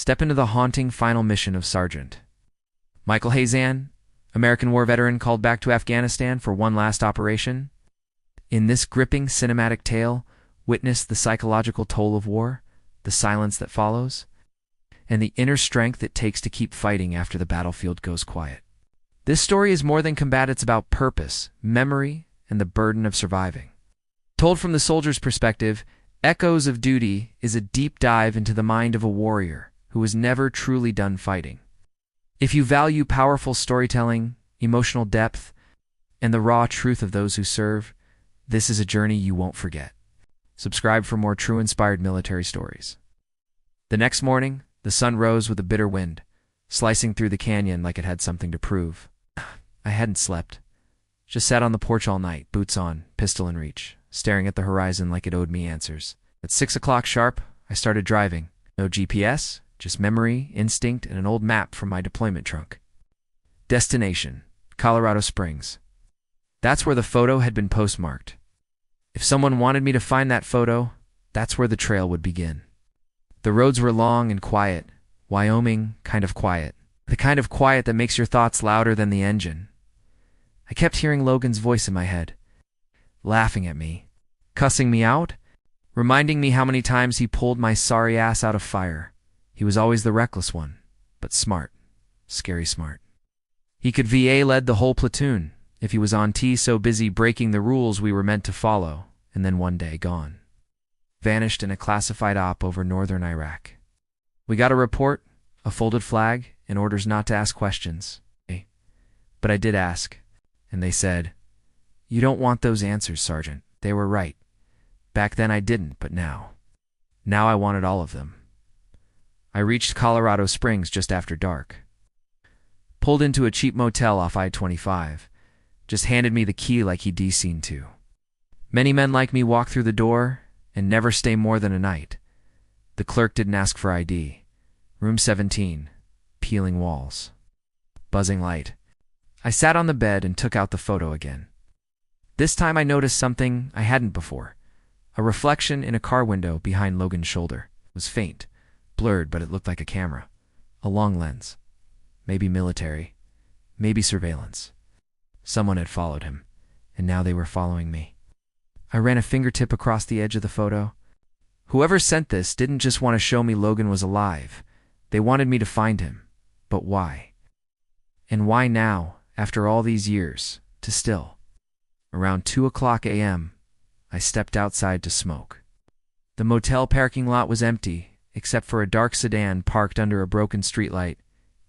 Step into the haunting final mission of Sergeant Michael Hazan, American war veteran called back to Afghanistan for one last operation. In this gripping cinematic tale, witness the psychological toll of war, the silence that follows, and the inner strength it takes to keep fighting after the battlefield goes quiet. This story is more than combat, it's about purpose, memory, and the burden of surviving. Told from the soldier's perspective, Echoes of Duty is a deep dive into the mind of a warrior who was never truly done fighting. If you value powerful storytelling, emotional depth, and the raw truth of those who serve, this is a journey you won't forget. Subscribe for more true inspired military stories. The next morning, the sun rose with a bitter wind, slicing through the canyon like it had something to prove. I hadn't slept. Just sat on the porch all night, boots on, pistol in reach, staring at the horizon like it owed me answers. At 6 o'clock sharp, I started driving. No GPS, just memory, instinct, and an old map from my deployment trunk. Destination: Colorado Springs. That's where the photo had been postmarked. If someone wanted me to find that photo, that's where the trail would begin. The roads were long and quiet. Wyoming, kind of quiet. The kind of quiet that makes your thoughts louder than the engine. I kept hearing Logan's voice in my head, laughing at me, cussing me out, reminding me how many times he pulled my sorry ass out of fire. He was always the reckless one, but smart, scary smart. He could VA-led the whole platoon if he was on T, so busy breaking the rules we were meant to follow, and then one day gone. Vanished in a classified op over northern Iraq. We got a report, a folded flag, and orders not to ask questions. But I did ask, and they said, "You don't want those answers, Sergeant." They were right. Back then I didn't, but now I wanted all of them. I reached Colorado Springs just after dark. Pulled into a cheap motel off I-25. Just handed me the key like he'd seen to. Many men like me walk through the door and never stay more than a night. The clerk didn't ask for ID. Room 17. Peeling walls. Buzzing light. I sat on the bed and took out the photo again. This time I noticed something I hadn't before. A reflection in a car window behind Logan's shoulder. It was faint, blurred, but it looked like a camera. A long lens. Maybe military. Maybe surveillance. Someone had followed him, and now they were following me. I ran a fingertip across the edge of the photo. Whoever sent this didn't just want to show me Logan was alive. They wanted me to find him. But why? And why now, after all these years, to still? Around 2 o'clock a.m., I stepped outside to smoke. The motel parking lot was empty, except for a dark sedan parked under a broken streetlight,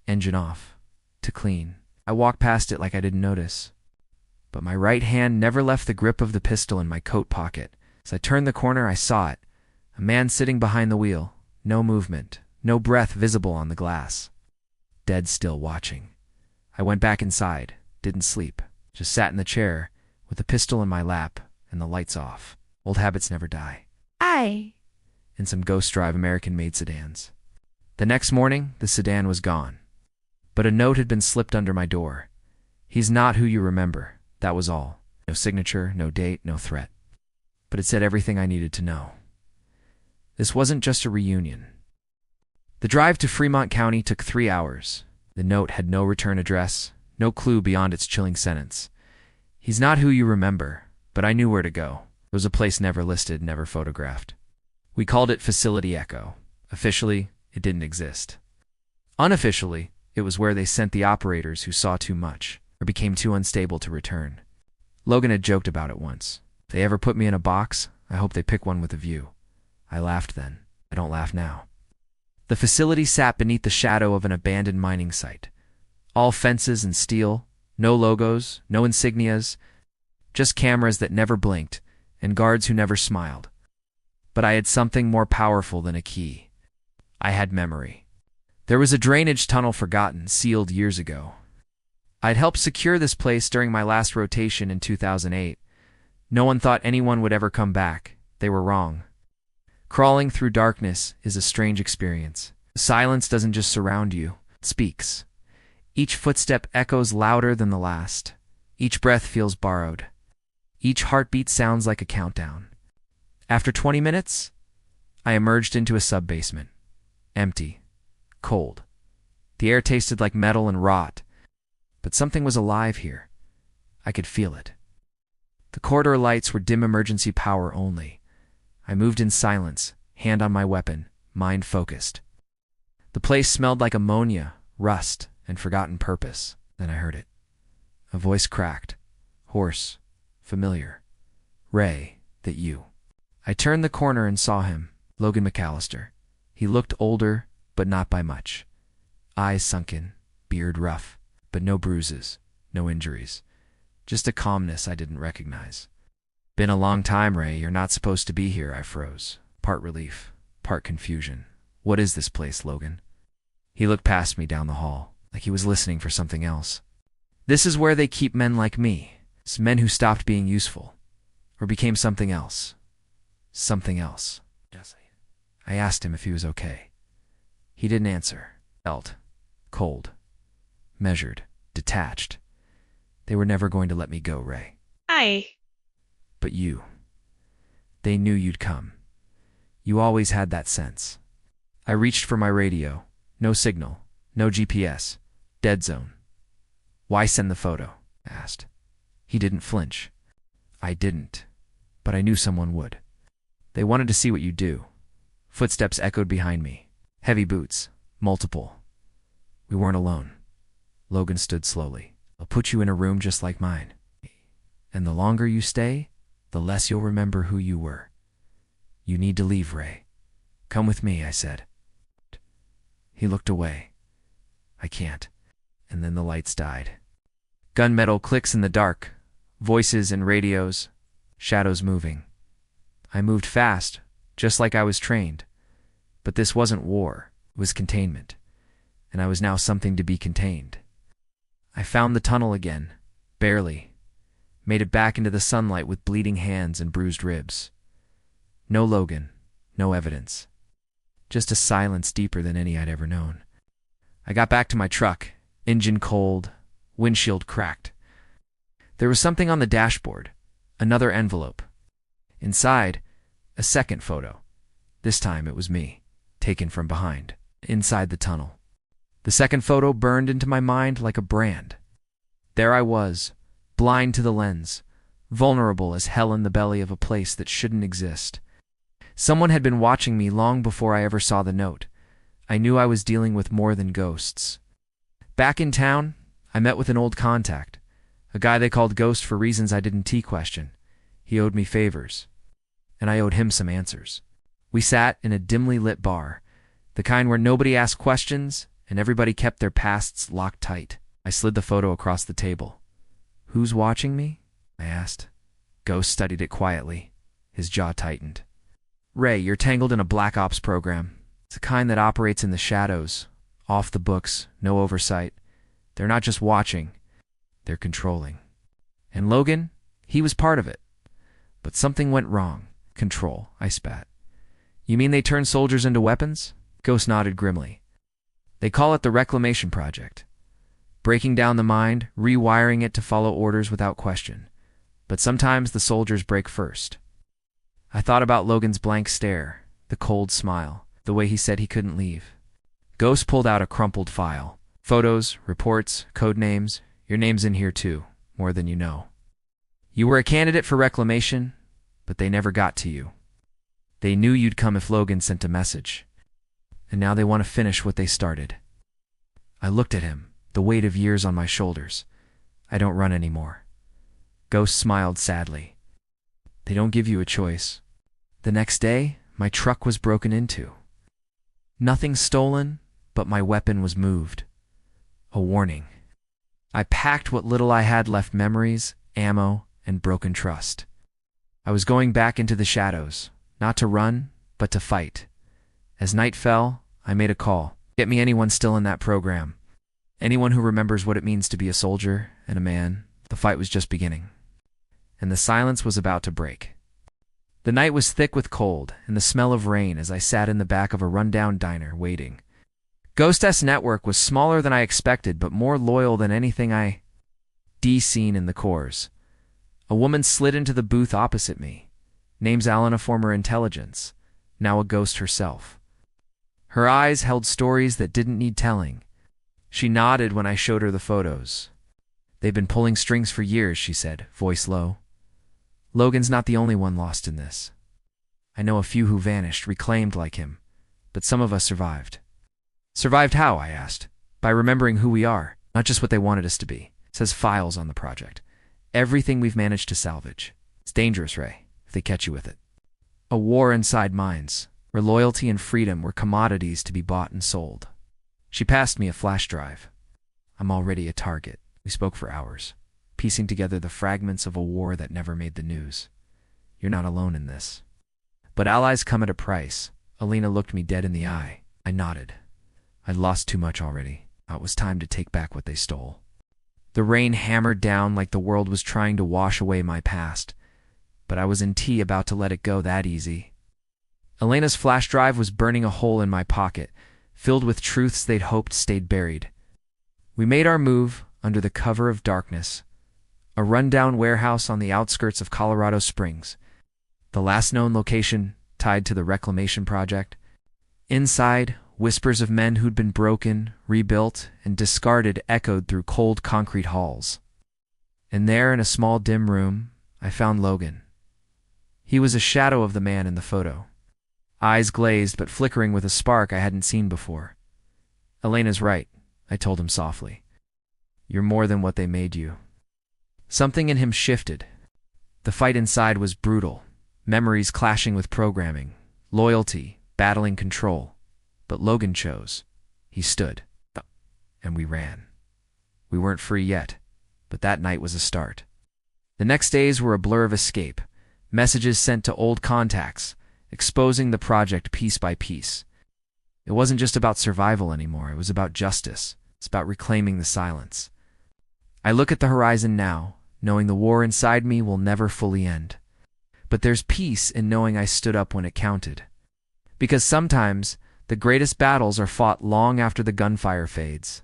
engine off, to clean. I walked past it like I didn't notice. But my right hand never left the grip of the pistol in my coat pocket. As I turned the corner, I saw it. A man sitting behind the wheel. No movement. No breath visible on the glass. Dead still watching. I went back inside. Didn't sleep. Just sat in the chair, with the pistol in my lap, and the lights off. Old habits never die. In some ghost drive American-made sedans. The next morning, the sedan was gone. But a note had been slipped under my door. "He's not who you remember." That was all. No signature, no date, no threat. But it said everything I needed to know. This wasn't just a reunion. The drive to Fremont County took 3 hours. The note had no return address, no clue beyond its chilling sentence. "He's not who you remember," but I knew where to go. It was a place never listed, never photographed. We called it Facility Echo. Officially, it didn't exist. Unofficially, it was where they sent the operators who saw too much or became too unstable to return. Logan had joked about it once. If they ever put me in a box, I hope they pick one with a view. I laughed then. I don't laugh now. The facility sat beneath the shadow of an abandoned mining site. All fences and steel, no logos, no insignias, just cameras that never blinked and guards who never smiled. But I had something more powerful than a key. I had memory. There was a drainage tunnel forgotten, sealed years ago. I'd helped secure this place during my last rotation in 2008. No one thought anyone would ever come back. They were wrong. Crawling through darkness is a strange experience. Silence doesn't just surround you, it speaks. Each footstep echoes louder than the last. Each breath feels borrowed. Each heartbeat sounds like a countdown. After 20 minutes, I emerged into a sub-basement. Empty. cold. The air tasted like metal and rot, but something was alive here. I could feel it. The corridor lights were dim emergency power only. I moved in silence, hand on my weapon, mind focused. The place smelled like ammonia, rust, and forgotten purpose. Then I heard it. A voice cracked, hoarse, familiar. "Ray, that you?" I turned the corner and saw him, Logan McCallister. He looked older, but not by much. Eyes sunken, beard rough, but no bruises, no injuries. Just a calmness I didn't recognize. "Been a long time, Ray. You're not supposed to be here," I froze. Part relief, part confusion. "What is this place, Logan?" He looked past me down the hall, like he was listening for something else. "This is where they keep men like me. Men who stopped being useful, or became something else. Something else." I asked him if he was okay. He didn't answer. Felt cold, measured, detached. "They were never going to let me go, Ray." Hi. "But you. They knew you'd come. You always had that sense." I reached for my radio. No signal, no GPS, dead zone. "Why send the photo?" I asked. He didn't flinch. I didn't, but I knew someone would. "They wanted to see what you do." Footsteps echoed behind me. Heavy boots, multiple. We weren't alone. Logan stood slowly. "I'll put you in a room just like mine. And the longer you stay, the less you'll remember who you were. You need to leave, Ray." "Come with me," I said. He looked away. "I can't." And then the lights died. Gunmetal clicks in the dark, voices and radios, shadows moving. I moved fast, just like I was trained. But this wasn't war, it was containment. And I was now something to be contained. I found the tunnel again, barely. Made it back into the sunlight with bleeding hands and bruised ribs. No Logan, no evidence. Just a silence deeper than any I'd ever known. I got back to my truck, engine cold, windshield cracked. There was something on the dashboard, another envelope. Inside, a second photo. This time it was me, taken from behind, inside the tunnel. The second photo burned into my mind like a brand. There I was, blind to the lens, vulnerable as hell in the belly of a place that shouldn't exist. Someone had been watching me long before I ever saw the note. I knew I was dealing with more than ghosts. Back in town, I met with an old contact, a guy they called Ghost for reasons I didn't question. He owed me favors, and I owed him some answers. We sat in a dimly lit bar, the kind where nobody asked questions and everybody kept their pasts locked tight. I slid the photo across the table. "Who's watching me?" I asked. Ghost studied it quietly. His jaw tightened. "Ray, you're tangled in a black ops program. It's the kind that operates in the shadows, off the books, no oversight. They're not just watching, they're controlling. And Logan, he was part of it. But something went wrong." "Control," I spat. "You mean they turn soldiers into weapons?" Ghost nodded grimly. "They call it the Reclamation Project. Breaking down the mind, rewiring it to follow orders without question. But sometimes the soldiers break first." I thought about Logan's blank stare, the cold smile, the way he said he couldn't leave. Ghost pulled out a crumpled file. "Photos, reports, code names. Your name's in here too, more than you know. You were a candidate for reclamation, but they never got to you. They knew you'd come if Logan sent a message. And now they want to finish what they started." I looked at him, the weight of years on my shoulders. "I don't run anymore." Ghost smiled sadly. "They don't give you a choice." The next day, my truck was broken into. Nothing stolen, but my weapon was moved. A warning. I packed what little I had left: memories, ammo, and broken trust. I was going back into the shadows, not to run, but to fight. As night fell, I made a call. "Get me anyone still in that program. Anyone who remembers what it means to be a soldier and a man." The fight was just beginning. And the silence was about to break. The night was thick with cold and the smell of rain as I sat in the back of a rundown diner waiting. Ghost's network was smaller than I expected, but more loyal than anything I'd seen in the cores. A woman slid into the booth opposite me. Name's Alan, a former intelligence, now a ghost herself. Her eyes held stories that didn't need telling. She nodded when I showed her the photos. "They've been pulling strings for years," she said, voice low. "Logan's not the only one lost in this. I know a few who vanished, reclaimed like him, but some of us survived." "Survived how?" I asked. "By remembering who we are, not just what they wanted us to be." It says files on the project. Everything we've managed to salvage. It's dangerous, Ray, if they catch you with it. A war inside minds, where loyalty and freedom were commodities to be bought and sold. She passed me a flash drive. "I'm already a target." We spoke for hours, piecing together the fragments of a war that never made the news. "You're not alone in this. But allies come at a price." Alina looked me dead in the eye. I nodded. I'd lost too much already. It was time to take back what they stole. The rain hammered down like the world was trying to wash away my past, but I was in tea about to let it go that easy. Elena's flash drive was burning a hole in my pocket, filled with truths they'd hoped stayed buried. We made our move under the cover of darkness, a rundown warehouse on the outskirts of Colorado Springs, the last known location tied to the reclamation project. Inside, whispers of men who'd been broken, rebuilt, and discarded echoed through cold concrete halls. And there, in a small dim room, I found Logan. He was a shadow of the man in the photo, eyes glazed but flickering with a spark I hadn't seen before. "Elena's right," I told him softly. "You're more than what they made you." Something in him shifted. The fight inside was brutal, memories clashing with programming, loyalty, battling control. But Logan chose. He stood. And we ran. We weren't free yet, but that night was a start. The next days were a blur of escape, messages sent to old contacts, exposing the project piece by piece. It wasn't just about survival anymore, it was about justice. It's about reclaiming the silence. I look at the horizon now, knowing the war inside me will never fully end. But there's peace in knowing I stood up when it counted. Because sometimes the greatest battles are fought long after the gunfire fades.